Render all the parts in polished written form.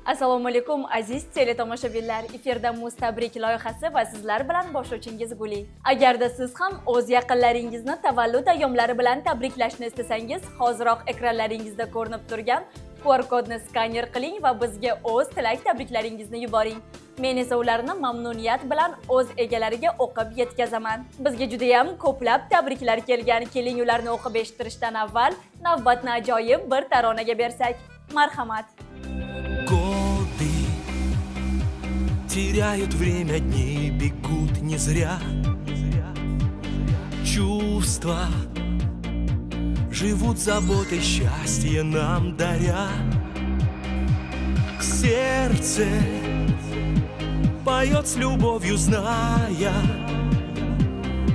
Assalomu alaykum aziz teletomoshabinlar. Efirda Mustabrik loyihasi va sizlar bilan boshlovchingiz Guli. Agarda siz ham o'z yaqinlaringizni tavallud ayyomlari bilan tabriklashni istasangiz, hoziroq ekranlaringizda ko'rinib turgan QR kodni skaner qiling va bizga o'z tilak tabriklaringizni yuboring. Men esa ularni mamnuniyat bilan o'z egalariga o'qib yetkazaman. Bizga juda ham ko'plab tabriklar kelgan. Keling ularni o'qib eshittirishdan avval navbatni ajoyib bir taronaga bersak. Marhamat. Годы теряют время, дни бегут не зря. Чувства живут заботой, счастье нам даря. Сердце поет с любовью, зная,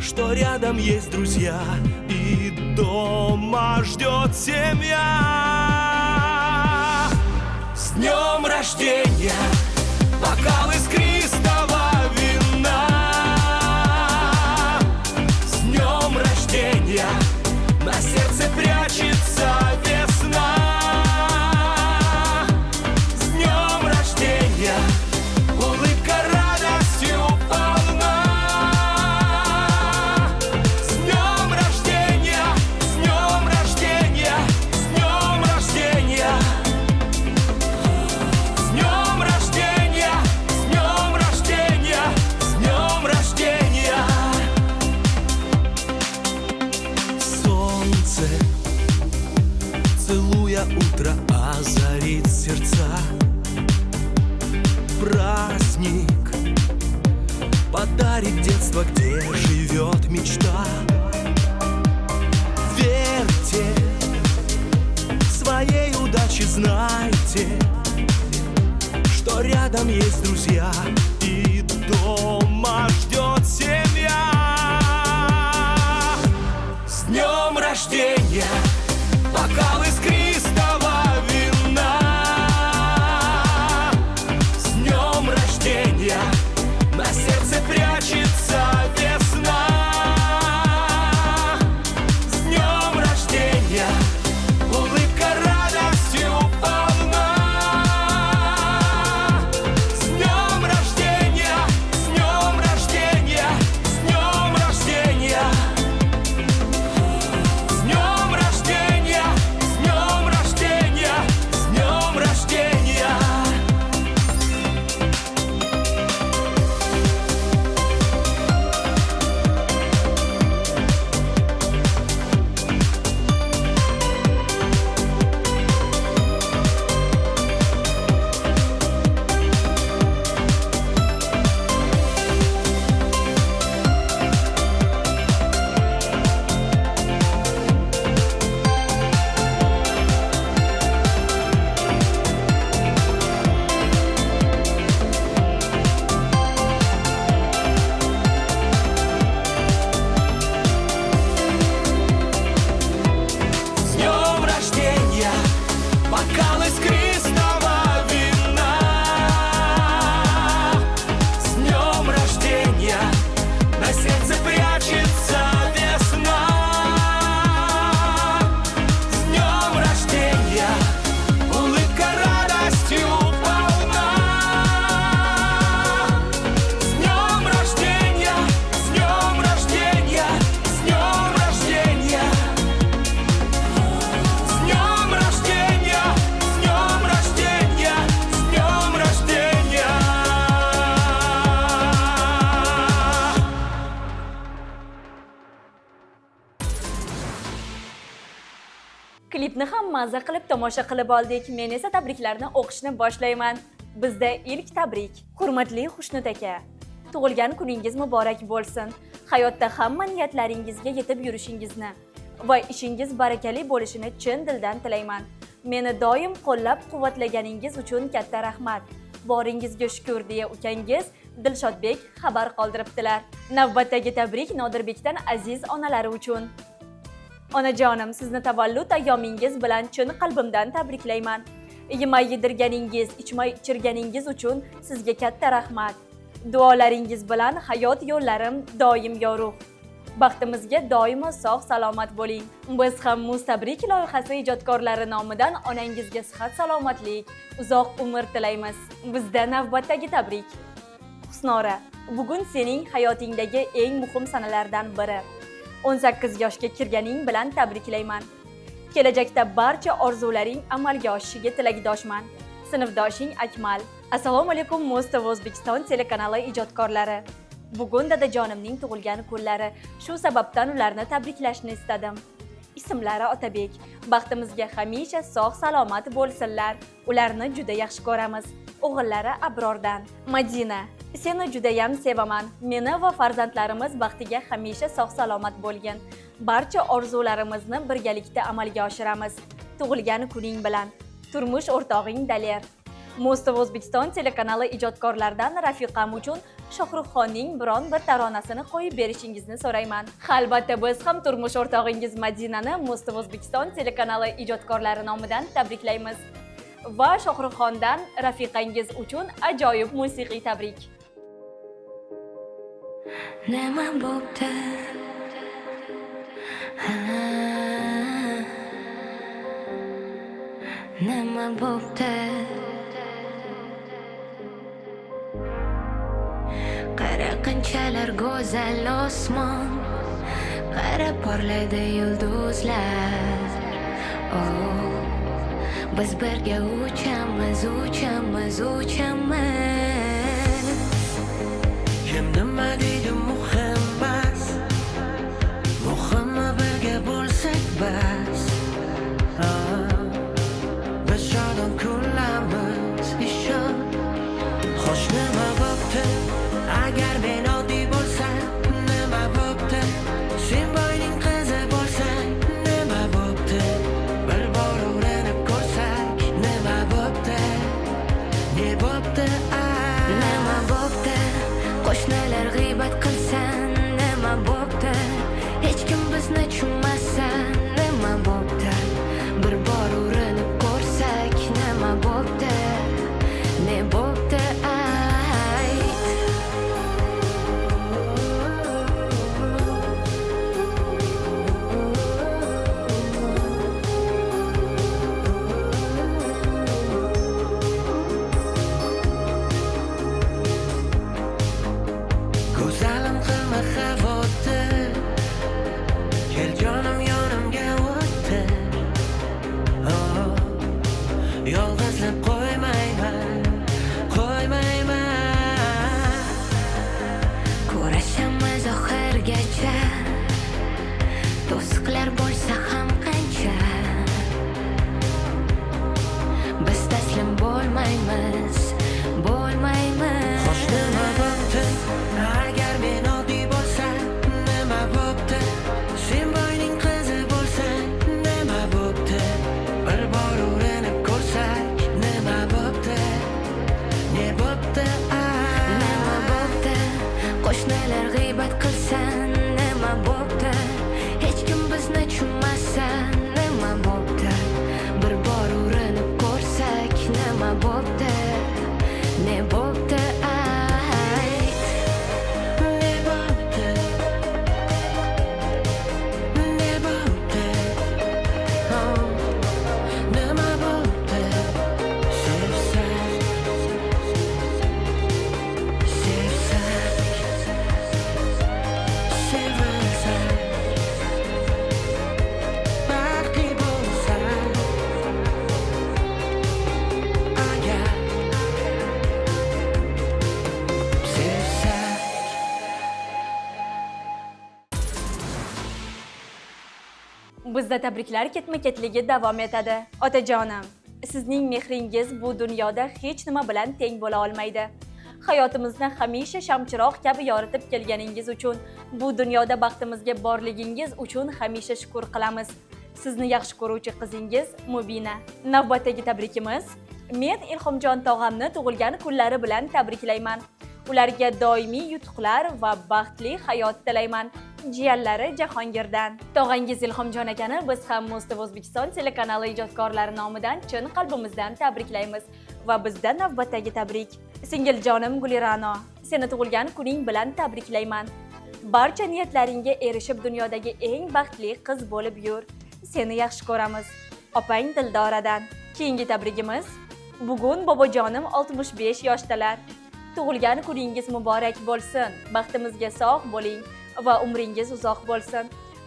что рядом есть друзья и дома ждет семья. С днем рождения, бокал искристого вина. С днем рождения, на сердце прячется весна. С днем рождения, улыбка радостью полна. С днем рождения, с днем рождения, с днем рождения. Целуя утро, озарит сердца. Праздник подарит детство, где живет мечта. Верьте своей удаче, знайте, что рядом есть друзья и дома ждет семья. С днем рождения, бокал искристого вина. С днем рождения, на сердце прячется весна. С днем рождения, улыбка радостью полна. С днем рождения, с днем рождения, с днем рождения. С днем рождения, с днем рождения, с днем рождения. С днем рождения, бокал искристого вина. С днем рождения, на сердце прячется весна. С днем рождения, улыбка радостью полна. С днем рождения, с днем рождения, с днем рождения. С днем рождения, с днем рождения, с днем рождения. Klipni ham mazza qilib tomosha qilib oldik. Men esa tabriklarni o'qishni boshlayman. Bizda ilk tabrik. Hurmatli Xushnud aka, tug'ilgan kuningiz muborak bo'lsin. Hayotda hamma niyatlaringizga yetib yurishingizni va ishingiz barakali bo'lishini chin dildan tilayman. Meni doim qo'llab-quvvatlaganingiz uchun katta rahmat. Boringizga shukr deya ukangiz Dilshodbek xabar qoldiribdilar. Navbatdagi tabrik Nodirbekdan aziz onalari uchun. Onajonim, sizni tavallud ayyomingiz bilan chin qalbimdan tabriklayman. Yemay yedirganingiz, ichmay ichirganingiz uchun sizga katta rahmat. Duolaringiz bilan hayot yo'llarim doim yorug'. Baxtimizga doimo sog' salomat bo'ling. Biz ham Muz tabrik loyihasi ijodkorlari nomidan onangizga sihat salomatlik, uzoq umr tilaymiz. Bizda navbatdagi tabrik. Husnora, bugun sening hayotingdagi eng muhim sanalardan biri. 18 yoshga kirganing bilan tabriklayman. Kelajakda barcha orzularing amalga oshishiga tilakdoshman. Sinfdoshing Akmal. Assalomu alaykum Muz TV O'zbekiston telekanali ijodkorlari. Bugun dadajonimning tug'ilgan kunlari. Shu sababdan ularni tabriklashni istadim. Ismlari Otabek. Baxtimizga hamisha sog' salomat bo'lsinlar. Ularni juda yaxshi ko'ramiz. O'g'illari Abrordan. Madina. Seni juda ham sevaman. Meni va farzandlarimiz baxtiga hamisha sog' salomat bo'lgin. Barcha orzularimizni birgalikda amalga oshiramiz. Tug'ilgan kuning bilan. Turmush o'rtog'ing Daler. Muz TV O'zbekiston telekanali ijodkorlaridan rafiqam uchun Shohruxxonning biron bir taronasini qo'yib berishingizni so'rayman. Albatta biz ham turmush o'rtog'ingiz Madinani Muz TV O'zbekiston telekanali ijodkorlari nomidan tabriklaymiz. Va Shohruxxondan rafiqangiz uchun ajoyib musiqiy tabrik. Nima bo'pti? Nima bo'pti? Qara qanchalar go'zal osmon, qara porlaydi yulduzlar. Oh, biz birga uchamiz, uchamiz, uchamiz. Kim nima deydi muhim emas, muhimi birga bo'lsak bas. Biz shodon kunlarimiz ishon. Xo'sh nima bo'pti? Agar men oddiy bo'lsam, nima bo'pti? Sen boyning qizi bo'lsang, nima bo'pti? Bir bor urinib ko'rsak, nima bo'pti? Ne bo'pti? Nima bo'pti? Qo'shnilar g'iybat qilsan, nima bo'pti? Hech kim bizni tushunmasa, nima bo'pti? Bir bor urinib ko'rsak, nima bo'pti? Ne bo'pti? Go'zalim qilma xavotir, kel jonim yonimga o'tir. Yolg'izlab qo'ymayman, qo'ymayman. Ko'rashamiz oxirgacha, to'siqlar bo'lsa ham qancha. Biz taslim bo'lmaymiz, bo'lmaymiz. Xo'sh nima bo'pti? Agar men oddiy bo'lsam, nima bo'pti? Sen boyning qizi bo'lsang, nima bo'pti? Bir bor urinib ko'rsak, nima bo'pti? Ne bo'pti? Nima bo'pti? Qo'shnilar g'iybat qilsan, nima bo'pti? Hech kim bizni tushunmasa, nima bo'pti? Bir bor urinib ko'rsak, nima bo'pti? Ne bo'pti? Ne bo'pti? Ne bo'pti? Nima bo'pti? Sevsak, sevsak, sevilsak, baxtli bo'lsak, agar sevsak. Bizda tabriklar ketma-ketligi davom etadi. Otajonim, sizning mehringiz bu dunyoda hech nima bilan teng bo'la olmaydi. Hayotimizni hamisha shamchiroq kabi yoritib kelganingiz uchun, bu dunyoda baxtimizga borligingiz uchun hamisha shukr qilamiz. Sizni yaxshi ko'ruvchi qizingiz Mubina. Navbatdagi tabrikimiz: men Ilhomjon tog'amni tug'ilgan kunlari bilan tabriklayman. Ularga doimiy yutuqlar va baxtli hayot tilayman. Jiyanlari Jahongirdan. Tog'angiz Ilhomjon akani biz ham Muz TV O'zbekiston telekanali ijodkorlari nomidan chin qalbimizdan tabriklaymiz. Va bizda navbatdagi tabrik. Singiljonim Gulirano, seni tug'ilgan kuning bilan tabriklayman. barcha niyatlaringga erishib dunyodagi eng baxtli qiz bo'lib yur. Seni yaxshi ko'ramiz. Opang Dildoradan. Keyingi tabrigimiz: bugun bobojonim 65 yoshdalar. Tug'ilgan kuningiz muborak bo'lsin. Baxtimizga sog' bo'ling va umringiz uzoq bo'lsin.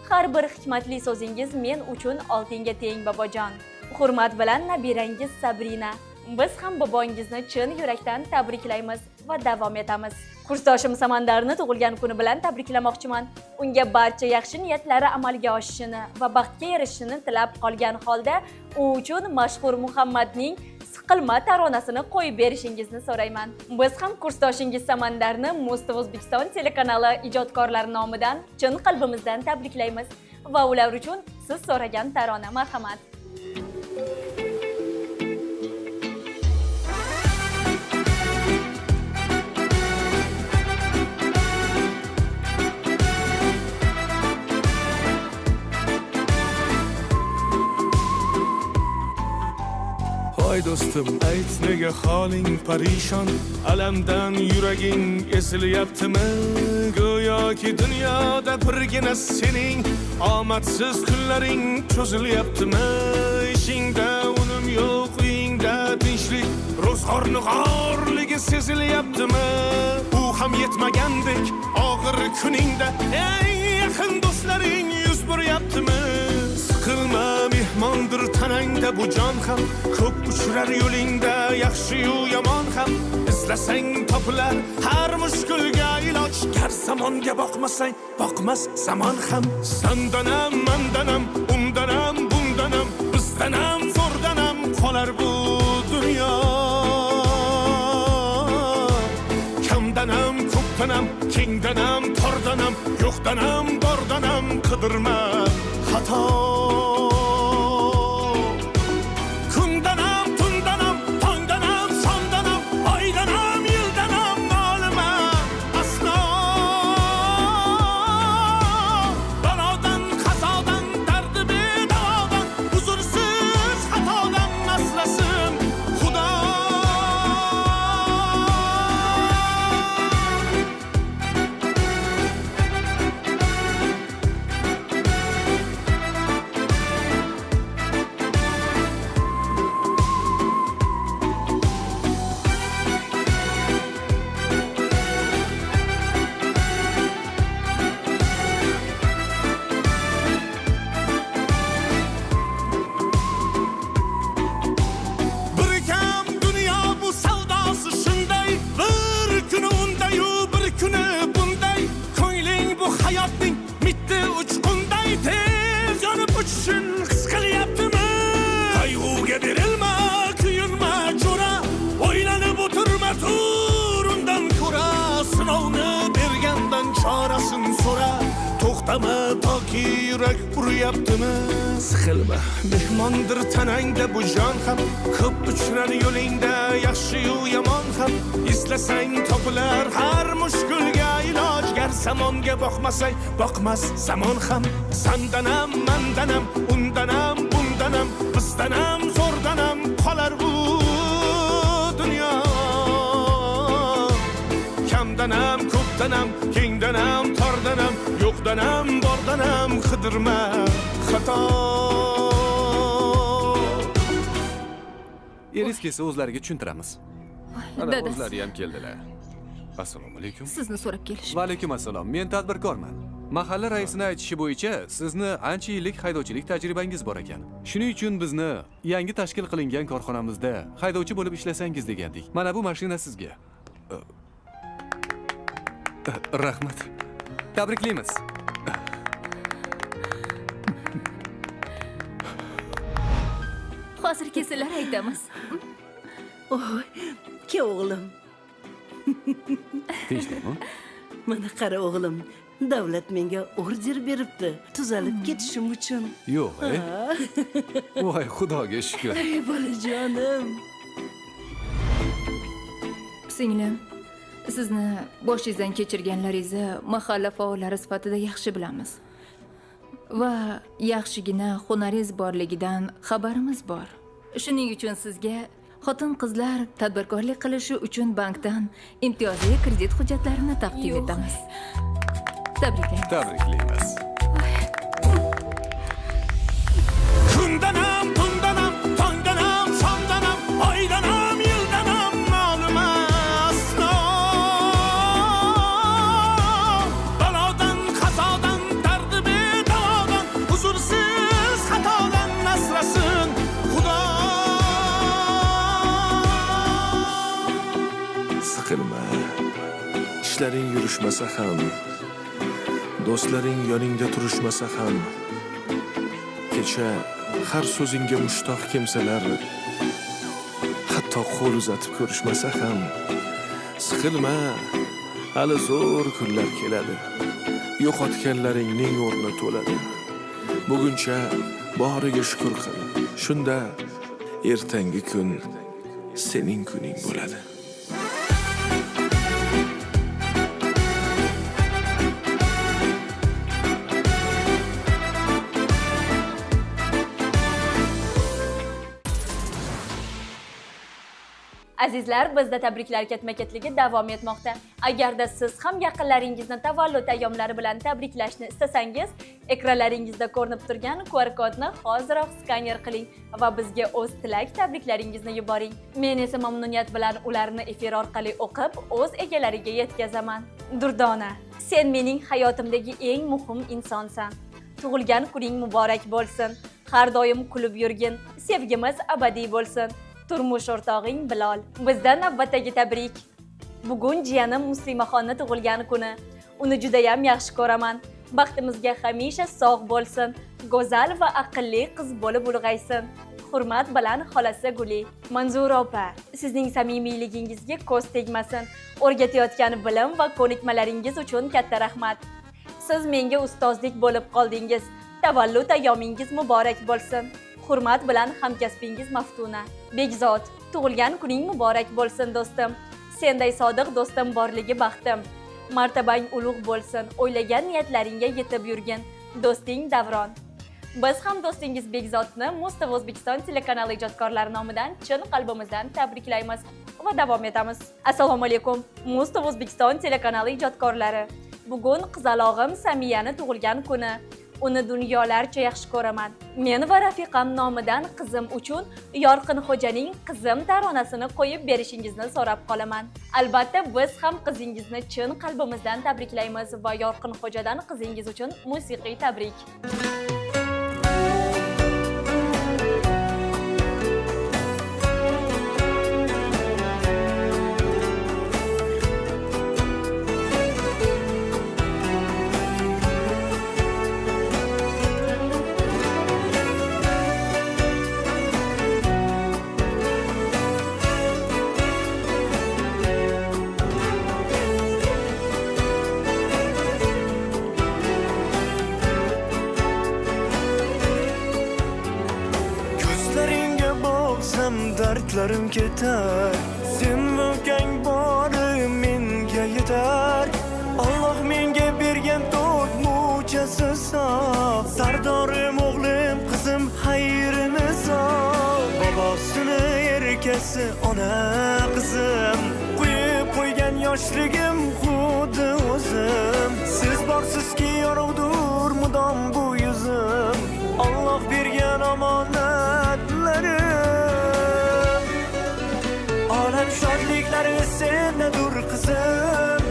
Har bir hikmatli so'zingiz men uchun oltinga teng bobojon. Hurmat bilan nabirangiz Sabrina. Biz ham bobongizni chin yurakdan tabriklaymiz va davom etamiz. Kursdoshim Samandarni tug'ilgan kuni bilan tabriklamoqchiman. Unga barcha yaxshi niyatlari amalga oshishini va baxtga erishishini tilab qolgan holda, u uchun mashhur Muhammadning Siqilma taronasini qo'yib berishingizni so'rayman. Biz ham kursdoshingiz Samandarni Mustv O'zbekiston telekanali ijodkorlari nomidan chin qalbimizdan tabriklaymiz va ular uchun siz so'ragan tarona marhamat. Voy do'stim, ayt nega holing parishon, alamdan yuraging ezilyaptimi? Go'yoki dunyoda birgina sening omadsiz kunlaring cho'zilyaptimi? Ishingda unum yo'q, uyingda tinchlik, ro'zg'orni g'orligi sezilyaptimi? U ham yetmagandek og'ir kuningda eng yaqin do'stlaring yuz buryaptimi? Siqilma, mehmondir tanangda bu jon ham, ko'p uchrar yo'lingda yaxshi-yu yomon ham. Izlasang topilar har mushkulga iloj, gar zamonga boqmasang boqmas zamon ham. Sandanam, mandanam, undanam, bundanam, bizdanam, zo'rdanam qolar bu dunyo. Kamdanam, ko'pdanam, kengdanam, tordanam, yo'qdanam, bordanam qidirma xato. To'xtama toki yurak uryaptimi? Siqilma, mehmondir tanangda bu jon ham, ko'p uchrar yo'lingda yaxshi-yu yomon ham. Izlasang topilar har mushkulga iloj, gar zamonga boqmasang boqmas zamon ham. Sandanam, mandanam, undanam, bundanam, bizdanam, zo'rdanam qolar bu dunyo. Kamdanam, ko'pdanam, kengdanam, tordanam, yo'qdanam, bordanam qidirma xato. Eringiz kelsa o'zlariga tushuntiramiz. Ana Dadasi. o'zlari ham keldilar. Assalomu alaykum. Sizni so'rab kelishim. Va alaykum assalom. Men tadbirkorman. Mahalla raisini aytishi bo'yicha sizni ancha yillik haydovchilik tajribangiz bor ekan. Shuning uchun bizni yangi tashkil qilingan korxonamizda haydovchi bo'lib ishlasangiz degandik. Mana bu mashina sizga. Rahmat. Tabriklaymiz. Hozir kesalar aytamiz. Oy, ke o'g'lim. Tinchlikmi? Mana qara o'g'lim, davlat menga order beribdi, tuzalib ketishim uchun. Yo'q, voy xudoga shukr. Ey bolajonim. Singlim, sizni boshingizdan kechirganlaringizni mahalla faollari sifatida yaxshi bilamiz. Va yaxshigina hunaringiz borligidan xabarimiz bor. Shuning uchun sizga xotin-qizlar tadbirkorlik qilishi uchun bankdan imtiyozli kredit hujjatlarini taqdim etamiz. Tabriklaymiz. Tabriklaymiz. Kundanam, tundanam, tongdanam, sondanam, oydanam, yildanam, ma'lumasno. Balodan, qazodan, dardi bedavodan, huzursiz xatodan asrasin Xudo. Siqilma, ishlaring yurishmasa ham, do'stlaring yoningda turishmasa ham, kecha har so'zingga mushtoq kimsalar hatto qo'l uzatib ko'rishmasa ham, siqilma, hali zo'r kunlar keladi. Yo'qotganlaringning o'rni to'ladi. Buguncha boriga shukr qil. Shunda ertangi kun sening kuning bo'ladi. Azizlar, bizda tabriklar ketma-ketligi davom etmoqda. Agarda siz ham yaqinlaringizni tavallud ayyomlari bilan tabriklashni istasangiz, ekranlaringizda ko'rinib turgan QR kodni hoziroq skaner qiling va bizga o'z tilak tabriklaringizni yuboring. Men esa mamnuniyat bilan ularni efir orqali o'qib, o'z egalariga yetkazaman. Durdona, sen mening hayotimdagi eng muhim insonsan. Tug'ilgan kuning muborak bo'lsin. Har doim kulib yurgin. Sevgimiz abadiy bo'lsin. Turmush o'rtog'ing Bilol. Bizdan navbatdagi tabrik. Bugun jiyanim Muslimaxonni tug'ilgan kuni. Uni juda ham yaxshi ko'raman. Baxtimizga hamisha sog' bo'lsin. Go'zal va aqlli qiz bo'lib ulg'aysin. Hurmat bilan xolasi Guli. Manzura opa, sizning samimiyligingizga ko'z tegmasin. O'rgatayotgan bilim va ko'nikmalaringiz uchun katta rahmat. Siz menga ustozlik bo'lib qoldingiz. Tavallud ayyomingiz muborak bo'lsin. Hurmat bilan hamkasbingiz Maftuna. Begzod, tug'ilgan kuning muborak bo'lsin do'stim. Senday sodiq do'stim borligi baxtim. Martabang ulug' bo'lsin. O'ylagan niyatlaringga yetib yurgin. Do'sting Davron. Biz ham do'stingiz Begzodni Mustafa O'zbekiston telekanali ijodkorlari nomidan chin qalbimizdan tabriklaymiz va davom etamiz. Assalomu alaykum. Mustafa O'zbekiston telekanali ijodkorlari. Bugun qizalog'im Samiyani tug'ilgan kuni. Uni dunyolarcha yaxshi ko'raman. Men va rafiqam nomidan qizim uchun Yorqinxo'janing Qizim taronasini qo'yib berishingizni so'rab qolaman. Albatta, biz ham qizingizni chin qalbimizdan tabriklaymiz va Yorqinxo'jadan qizingiz uchun musiqiy tabrik. Dardlarim ketar, sen vokang bori menga yetar. Alloh menga bergan to'rt mo'jiza sog'. Sardorim o'g'lim, qizim xayrini sog'. Bobosini erkasi ona qizim. Qo'yib qo'ygan yoshligim xuddi o'zim. Siz borsizki yorug'dur mudom bu yuzim. Alloh bergan omonatlarim. Olam shodliklari sendadur qizim.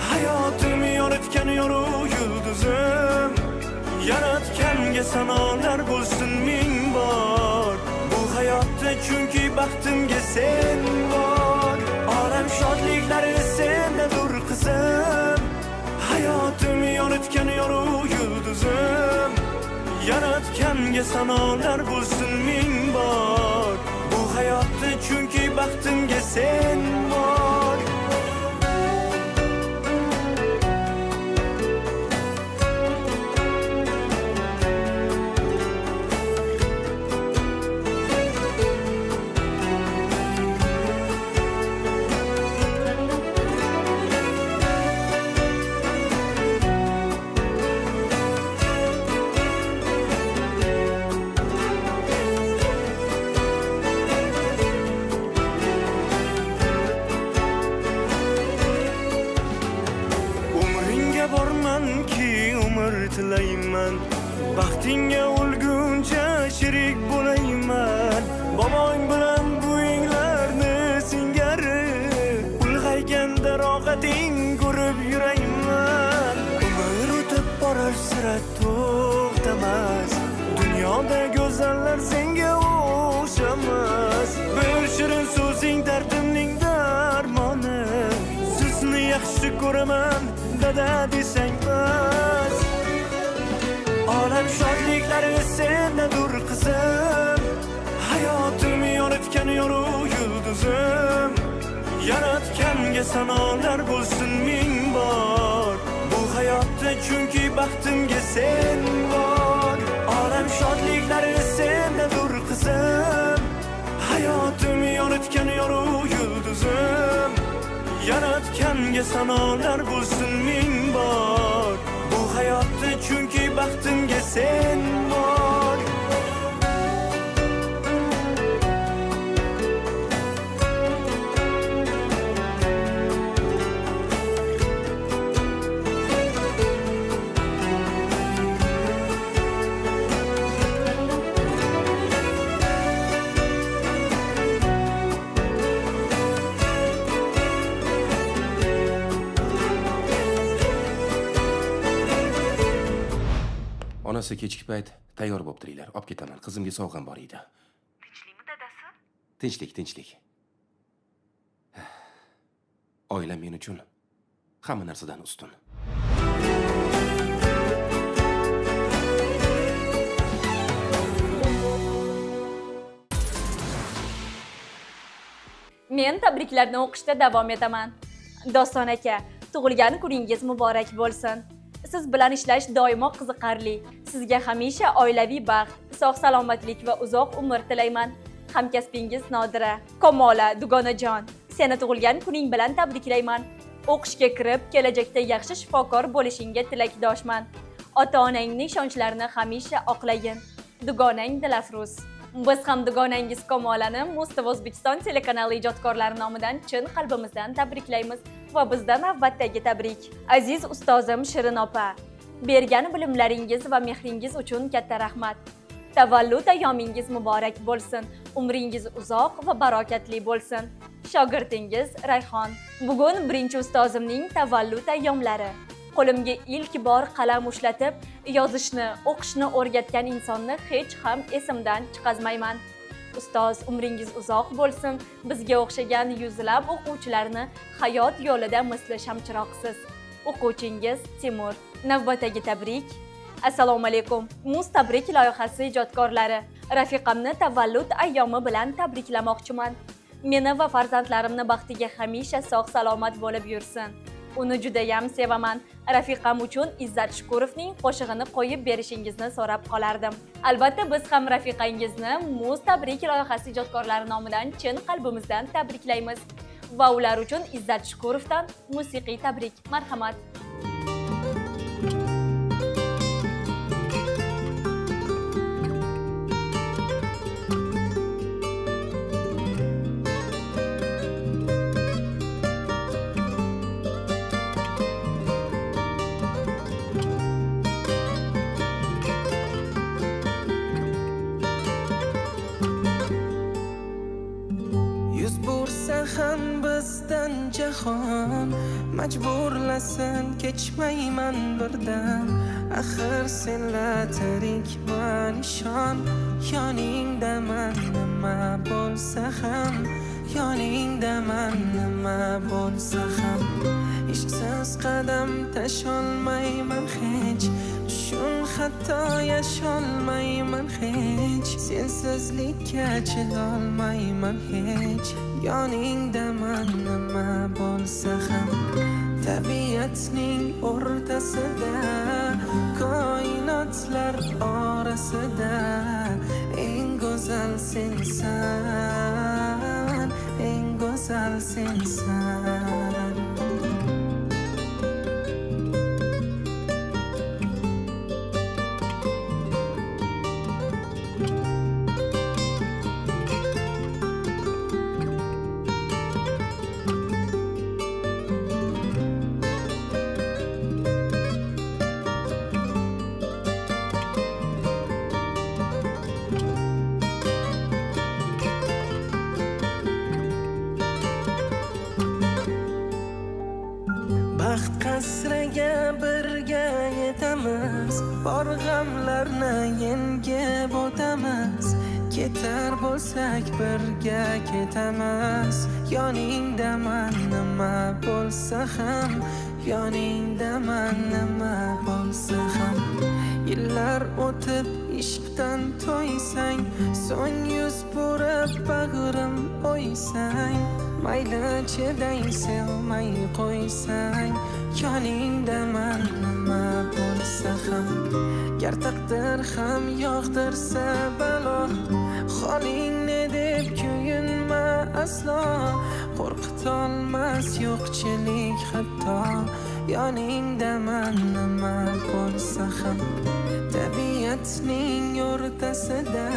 Hayotim yoritgan yorug' yulduzim. Yaratganga sanolar bo'lsin ming bor. Bu hayotda chunki baxtimga sen bor. Olam shodliklari sendadur qizim. Hayotim yoritgan yorug' yulduzim. Yaratganga sanolar bo'lsin ming bor. Bu hayotda chunki baxtimga sen bor. so'rayman. Baxtingga o'lguncha sherik bo'layman. Bobong bilan buvinglarni singari ulg'ayganda rohating ko'rib yurayman. Umr o'tib borar sira to'xtamas. Dunyoda go'zallar senga o'xshamas. Bir shirin so'zing dardimning darmoni. Sizni yaxshi ko'raman, dada desang bas. Olam shodliklari sendadir qizim. Hayotim yoritgan yorug' yulduzim. Yaratganga sanolar bo'lsin ming bor. Bu hayotda chunki baxtimga sen bor. Olam shodliklari sendadir qizim. Hayotim yoritgan yorug' yulduzim. Yaratganga sanolar bo'lsin ming bor. Bu hayotda chunki baxtimga sen bor. Onasi kechki payt tayyor bo'lib turinglar. Olib ketaman. Qizimga sovg'am bor edi. Tinchlikmi dadasi? Tinchlik, tinchlik. Oilam men uchun hamma narsadan ustun. Men tabriklarni o'qishda davom etaman. Doston aka, tug'ilgan kuningiz muborak bo'lsin. Siz bilan ishlash doimo qiziqarli. Sizga hamisha oilaviy baxt, sog' salomatlik va uzoq umr tilayman. Hamkasbingiz Nodira. Kamola Dugonajon, seni tug'ilgan kuning bilan tabriklayman. O'qishga kirib, kelajakda yaxshi shifokor bo'lishingga tilakdoshman. Ota-onangning ishonchlarini hamisha oqlagin. Dugonang Dilafruz. Biz ham dugonangiz Kamolani Mustafa O'zbekiston telekanali ijodkorlari nomidan chin qalbimizdan tabriklaymiz va bizdan navbatdagi tabrik. Aziz ustozim Shirin opa, bergan bilimlaringiz va mehringiz uchun katta rahmat. Tavallud ayyomingiz muborak bo'lsin. Umringiz uzoq va barokatli bo'lsin. Shogirdingiz Rayhon. Bugun birinchi ustozimning tavallud ayyomlari. Qo'limga ilk bor qalam ushlatib, yozishni, o'qishni o'rgatgan insonni hech ham esimdan chiqazmayman. Ustoz, umringiz uzoq bo'lsin. Bizga o'xshagan yuzlab o'quvchilarni hayot yo'lida misli shamchiroqsiz. O'quvchingiz Timur. Navbatdagi tabrik. Assalomu alaykum. Muz tabrik loyihasi ijodkorlari. Rafiqamni tavallud ayyomi bilan tabriklamoqchiman. Meni va farzandlarimni baxtiga hamisha sog' salomat bo'lib yursin. Uni juda ham sevaman. Rafiqam uchun Izzat Shukurovning qo'shig'ini qo'yib berishingizni so'rab qolardim. Albatta biz ham rafiqangizni Muz tabrik loyihasi ijodkorlari nomidan chin qalbimizdan tabriklaymiz va ular uchun Izzat Shukurovdan musiqiy tabrik. Marhamat. Yuz bursa ham bizdan jahon, majburlasin kechmayman birdan. Axir senlar tirikman ishon, yoningdaman nima bo'lsa ham, yoningdaman nima bo'lsa ham. Ishsiz qadam tasholmayman hech, shun hatto yasholmayman hech. Sensizlikka chidolmayman hech, yoningdaman nima bo'lsa ham. Tabiatning o'rtasida, koinotlar orasida eng go'zal sensan, eng go'zal sensan. asraga birga yetamiz, bor g'amlarni yengib o'tamiz. Ketar bo'lsak birga ketamiz, yoningdaman nima bo'lsa ham, yoningdaman nima bo'lsa ham. Yillar o'tib ishqdan to'ysang, so'ng yuz burib bag'rim o'ysang, mayli chiday sevmay qo'ysang, yoningdaman nima bo'lsa ham. Gar taqdir ham yoqtirsa balo, holingni deb kuyinma aslo. Qo'rqitolmas yo'qchilik hatto, yoningdaman nima bo'lsa ham. Tabiatning o'rtasida,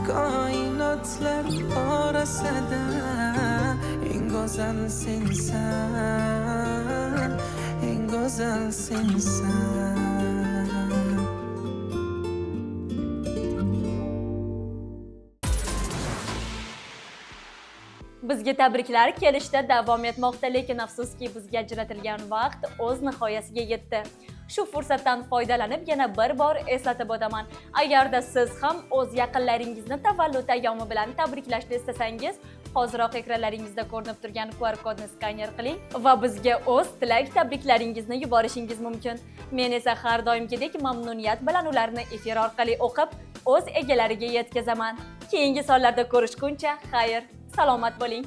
koinotlar orasida eng go'zal sensan, eng go'zal sensan. Bizga tabriklar kelishda davom etmoqda, lekin afsuski bizga ajratilgan vaqt o'z nihoyasiga yetdi. Shu fursatdan foydalanib yana bir bor eslatib o'taman. Agarda siz ham o'z yaqinlaringizni tavallud ayyomi bilan tabriklashni istasangiz, hoziroq ekranlaringizda ko'rinib turgan QR kodni skaner qiling va bizga o'z tilak tabriklaringizni yuborishingiz mumkin. Men esa har doimgidek mamnuniyat bilan ularni efir orqali o'qib, o'z egalariga yetkazaman. Keyingi sonlarda ko'rishguncha, xayr, salomat bo'ling.